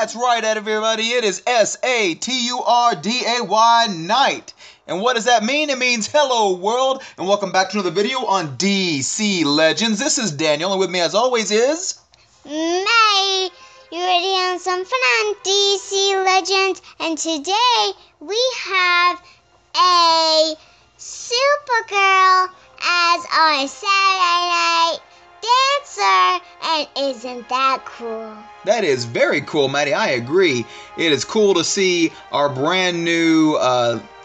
That's right, everybody. It is Saturday night. And what does that mean? It means hello, world, and welcome back to another video on DC Legends. This is Daniel, and with me, as always, is May. You ready on some fun on DC Legends? And today we have a Supergirl as our Saturday night dancer, and isn't that cool? That is very cool, Maddie. I agree. It is cool to see our brand new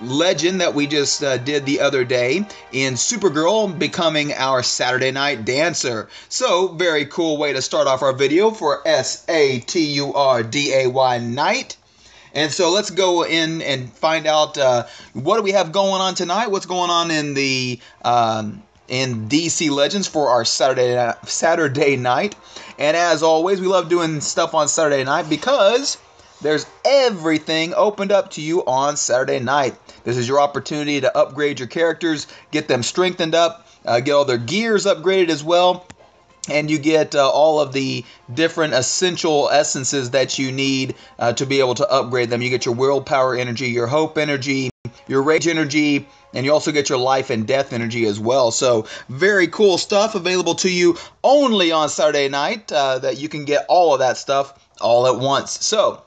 legend that we just did the other day in Supergirl becoming our Saturday night dancer. So, very cool way to start off our video for Saturday night. And so let's go in and find out what do we have going on tonight. What's going on in the in DC Legends for our Saturday night. And as always, we love doing stuff on Saturday night because there's everything opened up to you on Saturday night. This is your opportunity to upgrade your characters, get them strengthened up, get all their gears upgraded as well. And you get all of the different essential essences that you need to be able to upgrade them. You get your willpower energy, your hope energy, your rage energy, and you also get your life and death energy as well. So very cool stuff available to you only on Saturday night that you can get all of that stuff all at once. So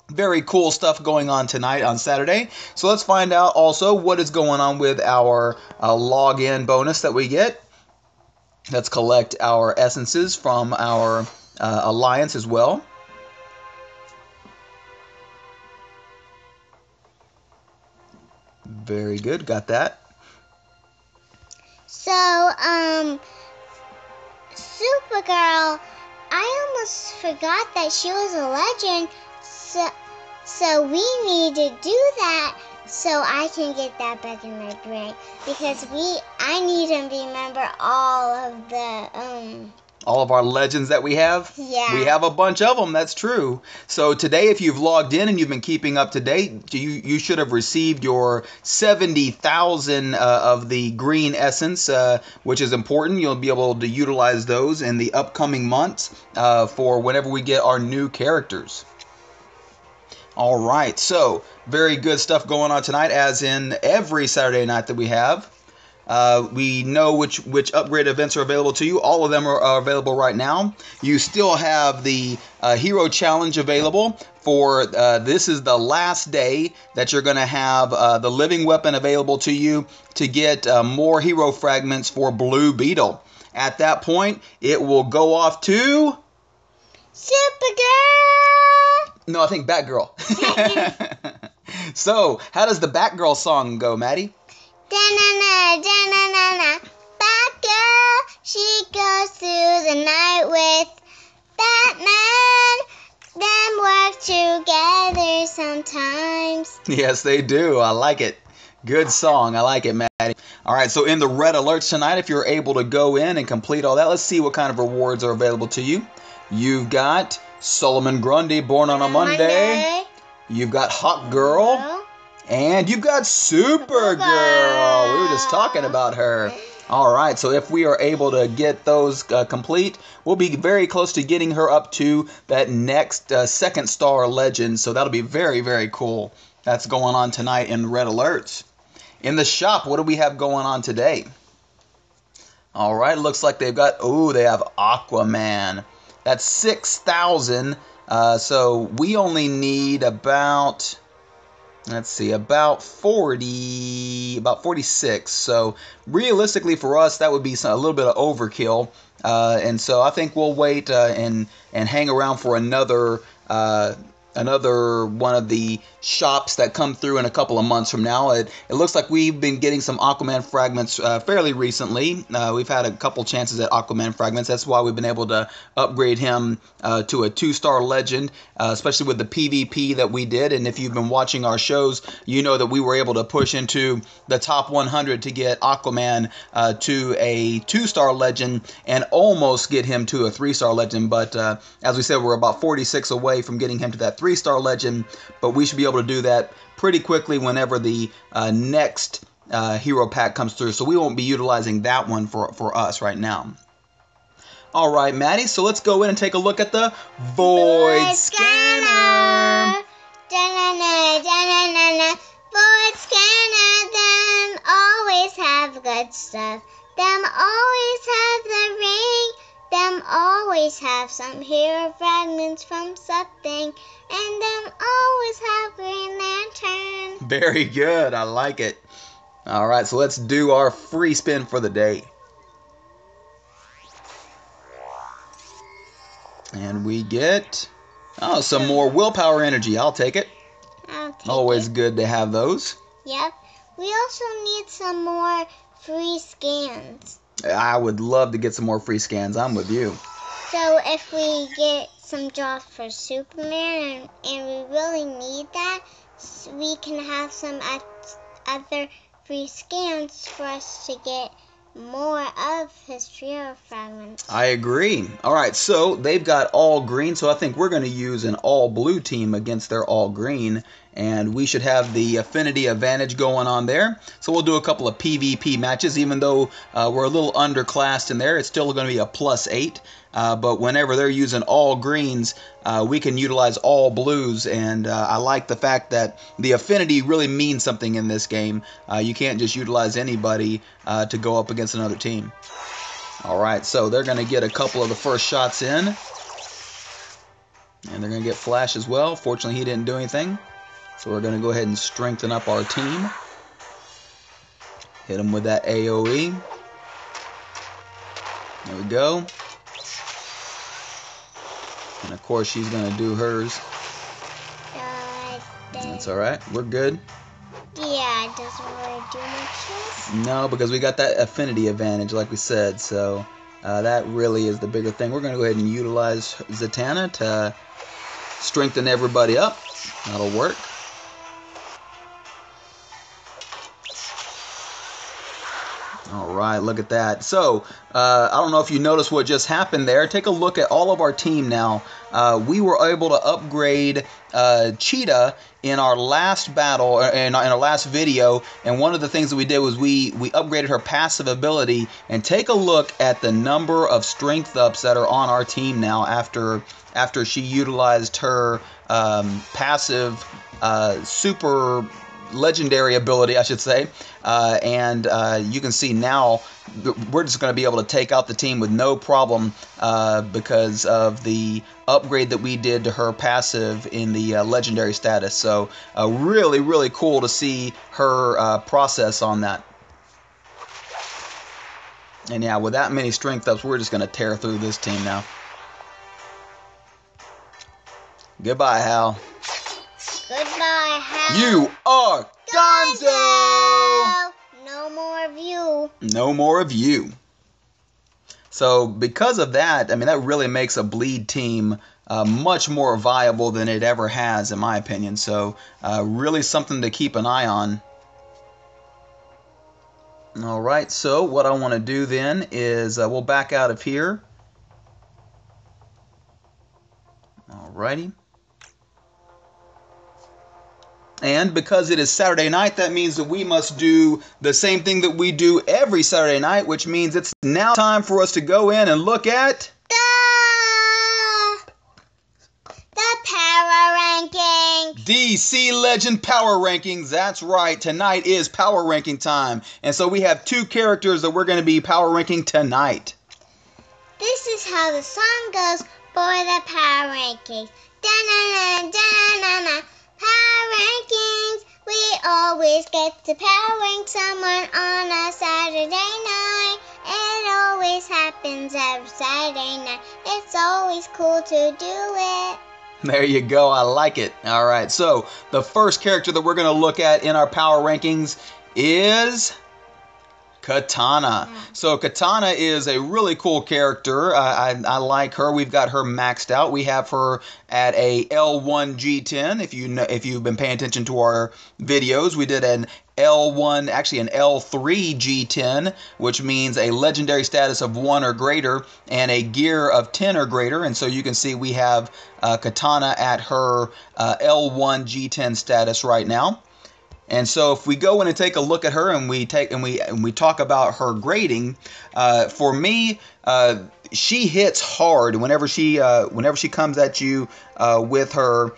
very cool stuff going on tonight on Saturday. So let's find out also what is going on with our login bonus that we get. Let's collect our essences from our alliance as well. Very good, got that. So, Supergirl, I almost forgot that she was a legend, so we need to do that so I can get that back in my brain, because I need to remember all of our legends that we have. Yeah. We have a bunch of them, that's true. So today, if you've logged in and you've been keeping up to date, you should have received your 70,000 of the green essence, which is important. You'll be able to utilize those in the upcoming months for whenever we get our new characters. All right, so very good stuff going on tonight, as in every Saturday night that we have. We know which upgrade events are available to you. All of them are available right now. You still have the Hero Challenge available for this is the last day that you're going to have the living weapon available to you to get more hero fragments for Blue Beetle. At that point, it will go off to Supergirl! No, I think Batgirl. So, how does the Batgirl song go, Maddie? Da-na-na, da-na-na-na. Batgirl, she goes through the night with Batman. Them work together sometimes. Yes, they do. I like it. Good song. I like it, Maddie. All right, so in the red alerts tonight, if you're able to go in and complete all that, let's see what kind of rewards are available to you. You've got Solomon Grundy, born on a Monday. You've got Hawk Girl. And you've got Supergirl. We were just talking about her. All right, so if we are able to get those complete, we'll be very close to getting her up to that next second star legend. So that'll be very, very cool. That's going on tonight in Red Alerts. In the shop, what do we have going on today? All right, looks like they've got, they have Aquaman. That's 6,000. So we only need about, let's see, about 46. So realistically for us, that would be a little bit of overkill. And so I think we'll wait and hang around for another one of the shops that come through in a couple of months from now. It looks like we've been getting some Aquaman fragments fairly recently. We've had a couple chances at Aquaman fragments. That's why we've been able to upgrade him to a 2-star legend, especially with the PvP that we did. And if you've been watching our shows, you know that we were able to push into the top 100 to get Aquaman to a 2-star legend and almost get him to a 3-star legend. But as we said, we're about 46 away from getting him to that 3-star legend, but we should be able to do that pretty quickly whenever the next hero pack comes through. So we won't be utilizing that one for us right now. All right, Maddie, so let's go in and take a look at the Void Scanner. Da-na-na, da-na-na-na. Ford scanner, them always have good stuff. Them always have the ring. Them always have some hero fragments from something. And them always have Green Lantern. Very good. I like it. All right, so let's do our free spin for the day. And we get, some more willpower energy. I'll take it. I'll take Always it. good to have those. Yep. We also need some more free scans. I would love to get some more free scans. I'm with you. So if we get some drops for Superman and we really need that, we can have some other free scans for us to get more of his hero fragments. I agree. All right, so they've got all green, so I think we're going to use an all blue team against their all green, and we should have the affinity advantage going on there. So we'll do a couple of PvP matches. Even though we're a little underclassed in there, it's still going to be a +8. But whenever they're using all greens, we can utilize all blues, and I like the fact that the affinity really means something in this game. You can't just utilize anybody to go up against another team. All right, so they're going to get a couple of the first shots in, and they're going to get Flash as well. Fortunately, he didn't do anything, so we're going to go ahead and strengthen up our team. Hit him with that AoE. There we go. And of course, she's going to do hers. That's all right. We're good. Yeah, it doesn't really do much. No, because we got that affinity advantage, like we said. So that really is the bigger thing. We're going to go ahead and utilize Katana to strengthen everybody up. That'll work. All right, look at that. So, I don't know if you noticed what just happened there. Take a look at all of our team now. We were able to upgrade Cheetah in our last battle, in our last video, and one of the things that we did was we upgraded her passive ability. And take a look at the number of strength ups that are on our team now after she utilized her passive super legendary ability, I should say, and you can see now we're just going to be able to take out the team with no problem because of the upgrade that we did to her passive in the legendary status. So really, really cool to see her process on that. And yeah, with that many strength ups, we're just going to tear through this team now. Goodbye, Hal. Goodbye, Hal. You are Gonzo! No more of you. No more of you. So because of that, I mean, that really makes a bleed team much more viable than it ever has, in my opinion. So really something to keep an eye on. All right, so what I want to do then is we'll back out of here. All righty. And because it is Saturday night, that means that we must do the same thing that we do every Saturday night, which means it's now time for us to go in and look at the power rankings. DC Legend Power Rankings. That's right. Tonight is power ranking time. And so we have two characters that we're going to be power ranking tonight. This is how the song goes for the power rankings. Da-na-na, da-na-na. Power rankings, we always get to power rank someone on a Saturday night. It always happens every Saturday night. It's always cool to do it. There you go. I like it. All right. So the first character that we're going to look at in our power rankings is Katana. So Katana is a really cool character. I like her. We've got her maxed out. We have her at a L1 G10. If you've been paying attention to our videos, we did an L1, actually an L3 G10, which means a legendary status of 1 or greater and a gear of 10 or greater. And so you can see we have Katana at her L1 G10 status right now. And so if we go in and take a look at her and we talk about her grading, for me, she hits hard whenever she comes at you with her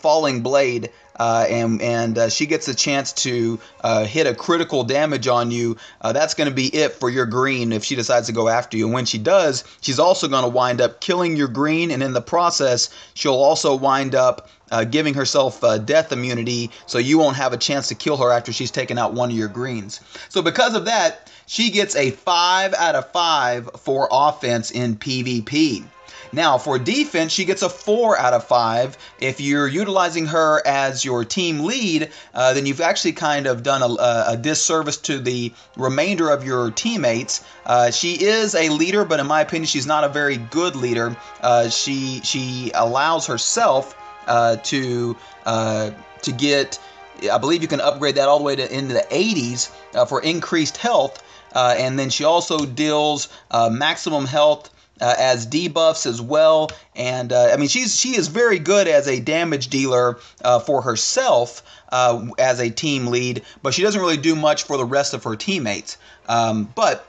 falling blade, and she gets a chance to hit a critical damage on you. That's going to be it for your green if she decides to go after you. And when she does, she's also going to wind up killing your green, and in the process, she'll also wind up giving herself death immunity, so you won't have a chance to kill her after she's taken out one of your greens. So because of that, she gets a 5 out of 5 for offense in PvP. Now, for defense, she gets a 4 out of 5. If you're utilizing her as your team lead, then you've actually kind of done a disservice to the remainder of your teammates. She is a leader, but in my opinion, she's not a very good leader. She allows herself to get, I believe you can upgrade that all the way to into the 80s for increased health, and then she also deals maximum health as debuffs as well. And I mean, she is very good as a damage dealer for herself as a team lead, but she doesn't really do much for the rest of her teammates. But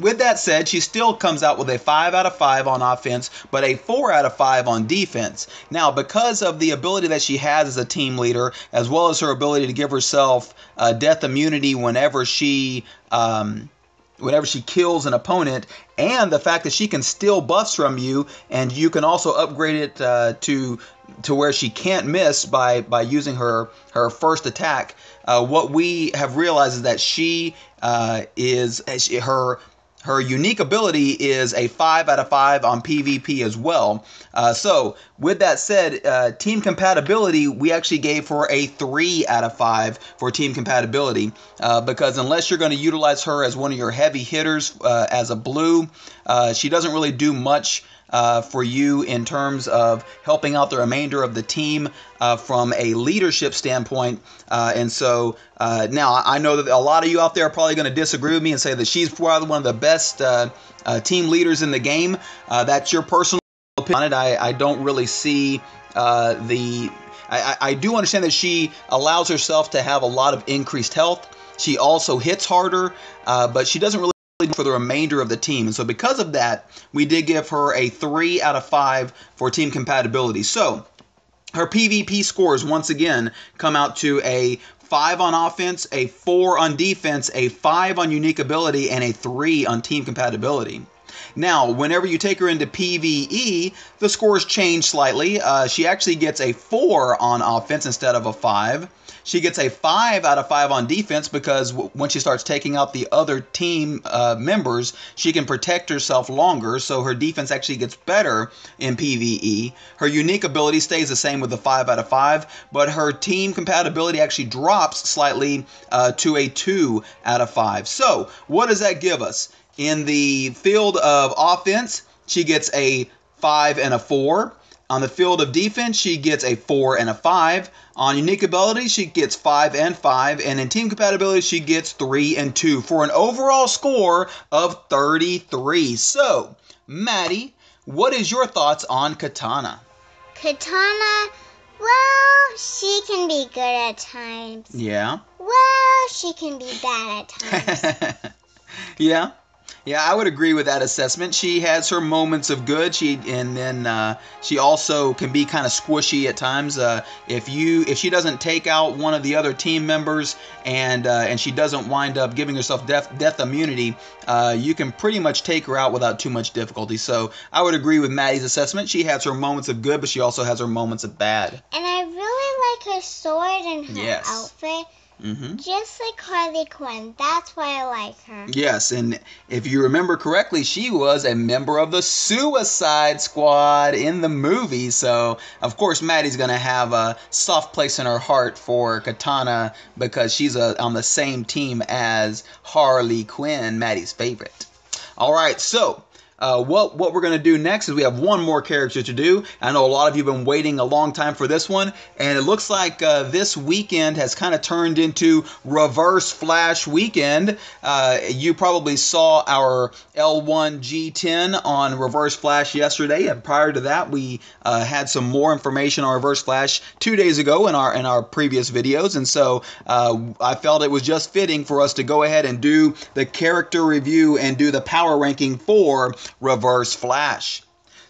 with that said, she still comes out with a 5 out of 5 on offense, but a 4 out of 5 on defense. Now, because of the ability that she has as a team leader, as well as her ability to give herself death immunity whenever she kills an opponent, and the fact that she can steal buffs from you, and you can also upgrade it to where she can't miss by using her first attack, what we have realized is that she her unique ability is a 5 out of 5 on PvP as well. So with that said, team compatibility, we actually gave her a 3 out of 5 for team compatibility, because unless you're going to utilize her as one of your heavy hitters as a blue, she doesn't really do much for you in terms of helping out the remainder of the team from a leadership standpoint. And so now I know that a lot of you out there are probably going to disagree with me and say that she's probably one of the best team leaders in the game. That's your personal opinion on it. I don't really see I do understand that she allows herself to have a lot of increased health. She also hits harder, but she doesn't really for the remainder of the team. And so because of that, we did give her a 3 out of 5 for team compatibility. So her PvP scores once again come out to a 5 on offense, a 4 on defense, a 5 on unique ability, and a 3 on team compatibility. Now, whenever you take her into PvE, the scores change slightly. She actually gets a 4 on offense instead of a 5. She gets a 5 out of 5 on defense because when she starts taking out the other team members, she can protect herself longer, so her defense actually gets better in PvE. Her unique ability stays the same with the 5 out of 5, but her team compatibility actually drops slightly to a 2 out of 5. So, what does that give us? In the field of offense, she gets a 5 and a 4. On the field of defense, she gets a 4 and a 5. On unique ability, she gets 5 and 5. And in team compatibility, she gets 3 and 2 for an overall score of 33. So, Maddie, what is your thoughts on Katana? Katana, well, she can be good at times. Yeah. Well, she can be bad at times. Yeah. Yeah, I would agree with that assessment. She has her moments of good. And then she also can be kind of squishy at times. If she doesn't take out one of the other team members and she doesn't wind up giving herself death immunity, you can pretty much take her out without too much difficulty. So I would agree with Maddie's assessment. She has her moments of good, but she also has her moments of bad. And I really like her sword and her outfit. Mm-hmm. Just like Harley Quinn. That's why I like her. Yes, and if you remember correctly, she was a member of the Suicide Squad in the movie. So, of course, Maddie's going to have a soft place in her heart for Katana because she's on the same team as Harley Quinn, Maddie's favorite. All right, so what we're going to do next is we have one more character to do. I know a lot of you have been waiting a long time for this one, and it looks like this weekend has kind of turned into Reverse Flash weekend. You probably saw our L1 G10 on Reverse Flash yesterday, and prior to that we had some more information on Reverse Flash 2 days ago in our previous videos, and so I felt it was just fitting for us to go ahead and do the character review and do the power ranking for Reverse Flash.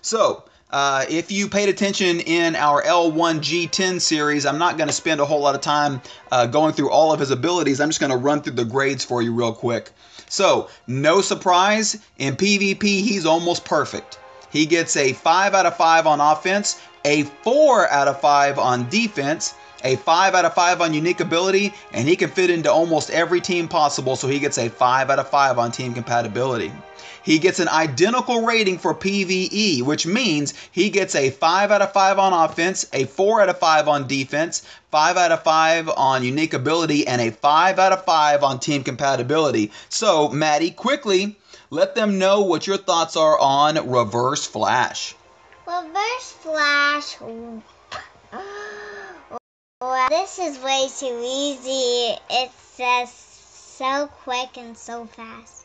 So, if you paid attention in our L1G10 series, I'm not going to spend a whole lot of time going through all of his abilities. I'm just going to run through the grades for you real quick. So, no surprise, in PvP, he's almost perfect. He gets a 5 out of 5 on offense, a 4 out of 5 on defense, a 5 out of 5 on unique ability, and he can fit into almost every team possible, so he gets a 5 out of 5 on team compatibility. He gets an identical rating for PvE, which means he gets a 5 out of 5 on offense, a 4 out of 5 on defense, 5 out of 5 on unique ability, and a 5 out of 5 on team compatibility. So, Maddie, quickly, let them know what your thoughts are on Reverse Flash. Reverse Flash. Well, this is way too easy. It's just so quick and so fast.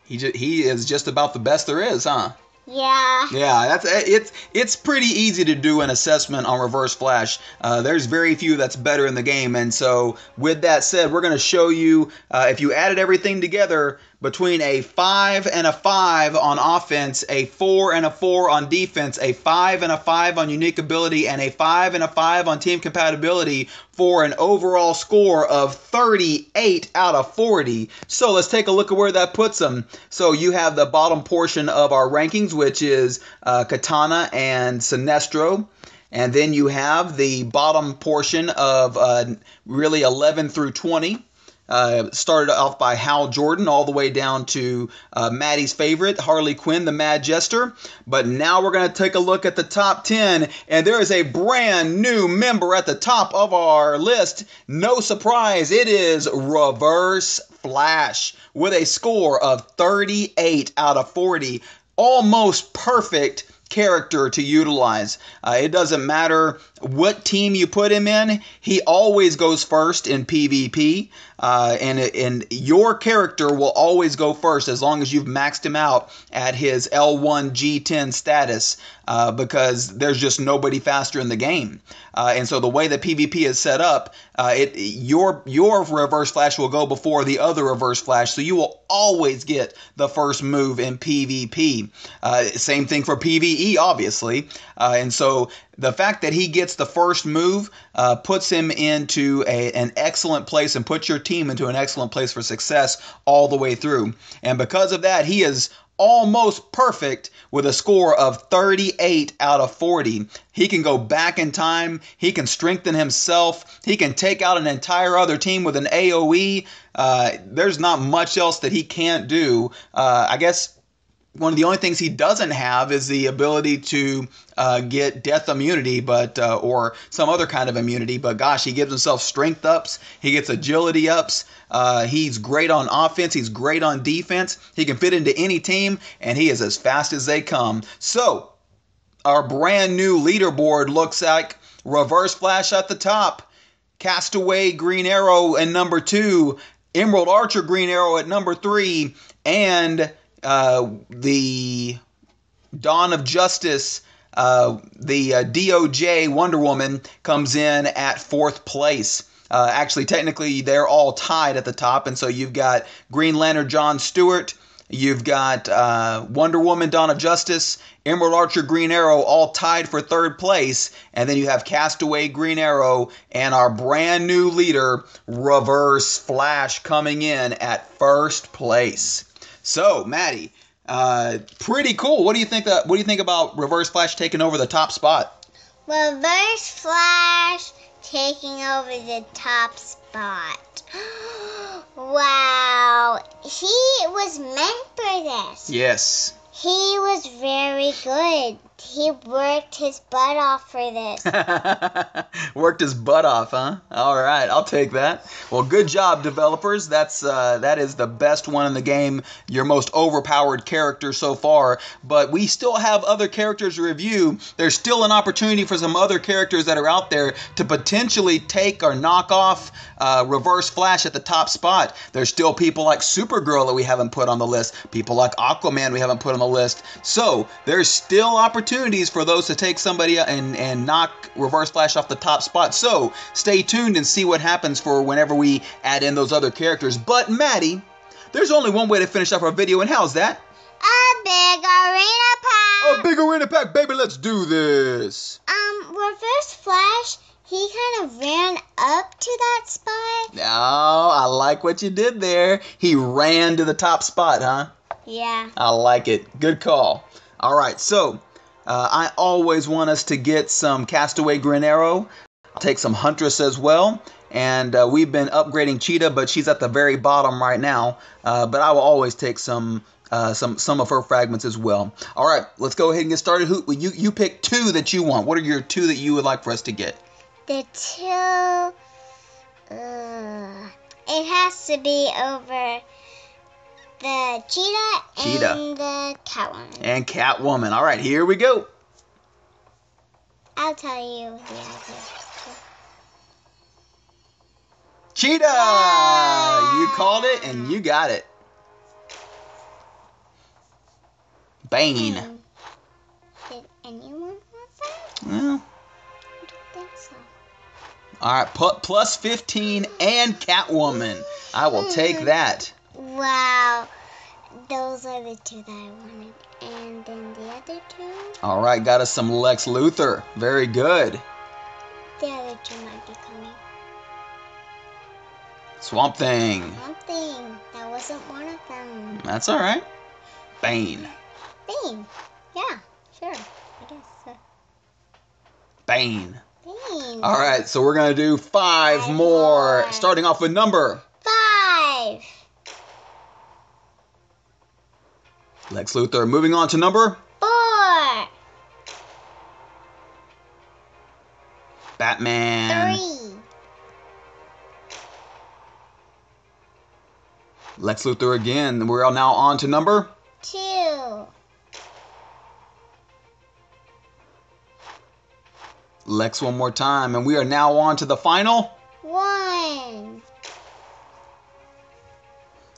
He is just about the best there is, huh? Yeah. Yeah, it's pretty easy to do an assessment on Reverse Flash. There's very few that's better in the game, and so with that said, we're going to show you if you added everything together between a 5 and a 5 on offense, a 4 and a 4 on defense, a 5 and a 5 on unique ability, and a 5 and a 5 on team compatibility for an overall score of 38 out of 40. So let's take a look at where that puts them. So you have the bottom portion of our rankings, which is Katana and Sinestro. And then you have the bottom portion of really 11 through 20. Started off by Hal Jordan all the way down to Maddie's favorite, Harley Quinn, the Mad Jester. But now we're going to take a look at the top 10, and there is a brand new member at the top of our list. No surprise, it is Reverse Flash with a score of 38 out of 40. Almost perfect character to utilize. It doesn't matter what team you put him in, he always goes first in PvP, and your character will always go first as long as you've maxed him out at his L1G10 status, because there's just nobody faster in the game. And so the way that PvP is set up, your Reverse Flash will go before the other Reverse Flash, so you will always get the first move in PvP. Same thing for PvE, obviously. And so the fact that he gets the first move puts him into an excellent place and puts your team into an excellent place for success all the way through. And because of that, he is almost perfect with a score of 38 out of 40. He can go back in time. He can strengthen himself. He can take out an entire other team with an AoE. There's not much else that he can't do. I guess one of the only things he doesn't have is the ability to get death immunity, but or some other kind of immunity. But gosh, he gives himself strength ups. He gets agility ups. He's great on offense. He's great on defense. He can fit into any team, and he is as fast as they come. So our brand new leaderboard looks like Reverse Flash at the top, Castaway Green Arrow at number 2, Emerald Archer Green Arrow at number 3, and the Dawn of Justice, the DOJ Wonder Woman comes in at 4th place. Actually, technically, they're all tied at the top, and so you've got Green Lantern John Stewart, you've got Wonder Woman Dawn of Justice, Emerald Archer Green Arrow all tied for 3rd place, and then you have Castaway Green Arrow and our brand new leader, Reverse Flash, coming in at 1st place. So, Maddie, pretty cool. What do you think? What do you think about Reverse Flash taking over the top spot? Reverse Flash taking over the top spot. Wow. He was meant for this. Yes. He was very good. He worked his butt off for this. Worked his butt off, huh? All right, I'll take that. Well, good job, developers. That is the best one in the game. Your most overpowered character so far. But we still have other characters to review. There's still an opportunity for some other characters that are out there to potentially take or knock off Reverse Flash at the top spot. There's still people like Supergirl that we haven't put on the list. People like Aquaman we haven't put on the list. So there's still opportunities for those to take somebody and knock Reverse Flash off the top spot. So stay tuned and see what happens for whenever we add in those other characters. But Maddie, There's only one way to finish up our video, and how's that? A big arena pack. A big arena pack, baby. Let's do this. Reverse Flash, he kind of ran up to that spot. Oh, I like what you did there. He ran to the top spot, huh? Yeah. I like it. Good call. All right, so I always want us to get some Castaway Granero. I'll take some Huntress as well. And we've been upgrading Cheetah, but she's at the very bottom right now. But I will always take some of her fragments as well. All right, let's go ahead and get started. You pick 2 that you want. What are your 2 that you would like for us to get? The 2, it has to be over the cheetah. And the Catwoman. And Catwoman. All right, here we go. I'll tell you the idea. Cheetah! Yeah. You called it and you got it. Bane. Did anyone want that? Well, I don't think so. all right, plus 15 and Catwoman. I will take that. Wow. Those are the 2 that I wanted. And then the other 2? All right, got us some Lex Luthor. Very good. The other 2 might be coming. Swamp Thing. Swamp Thing. That wasn't one of them. That's all right. Bane. Bane. Yeah, sure. I guess so. Bane. Bane. All right, so we're going to do 5 more. Starting off with number 5. Lex Luthor. Moving on to number 4. Batman. 3. Lex Luthor again. We're now on to number 2. Lex one more time. And we are now on to the final 1.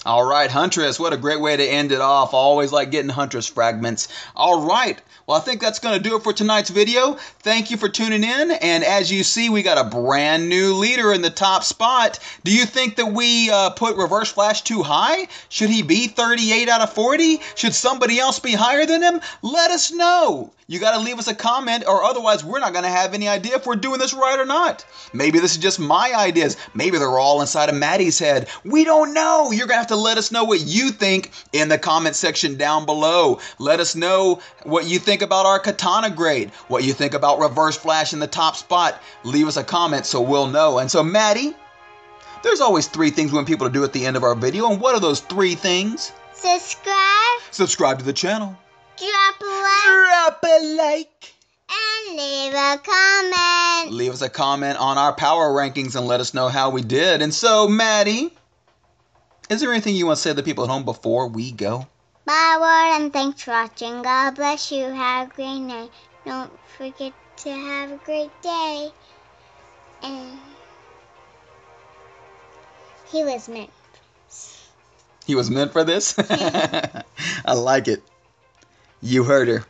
All right, Huntress. What a great way to end it off. I always like getting Huntress fragments. All right. Well, I think that's going to do it for tonight's video. Thank you for tuning in. And as you see, we got a brand new leader in the top spot. Do you think that we put Reverse Flash too high? Should he be 38 out of 40? Should somebody else be higher than him? Let us know. You got to leave us a comment, or otherwise we're not going to have any idea if we're doing this right or not. Maybe this is just my ideas. Maybe they're all inside of Maddie's head. We don't know. You're going to have to let us know what you think in the comment section down below. Let us know what you think about our Katana grade, what you think about Reverse Flash in the top spot. Leave us a comment so we'll know. And so, Maddie, there's always 3 things we want people to do at the end of our video. And what are those 3 things? Subscribe. Subscribe to the channel. Drop a like. Drop a like. And leave a comment. Leave us a comment on our power rankings and let us know how we did. And so, Maddie, is there anything you want to say to the people at home before we go? Bye, world, and thanks for watching. God bless you. Have a great night. Don't forget to have a great day. And he was meant. He was meant for this? I like it. You heard her.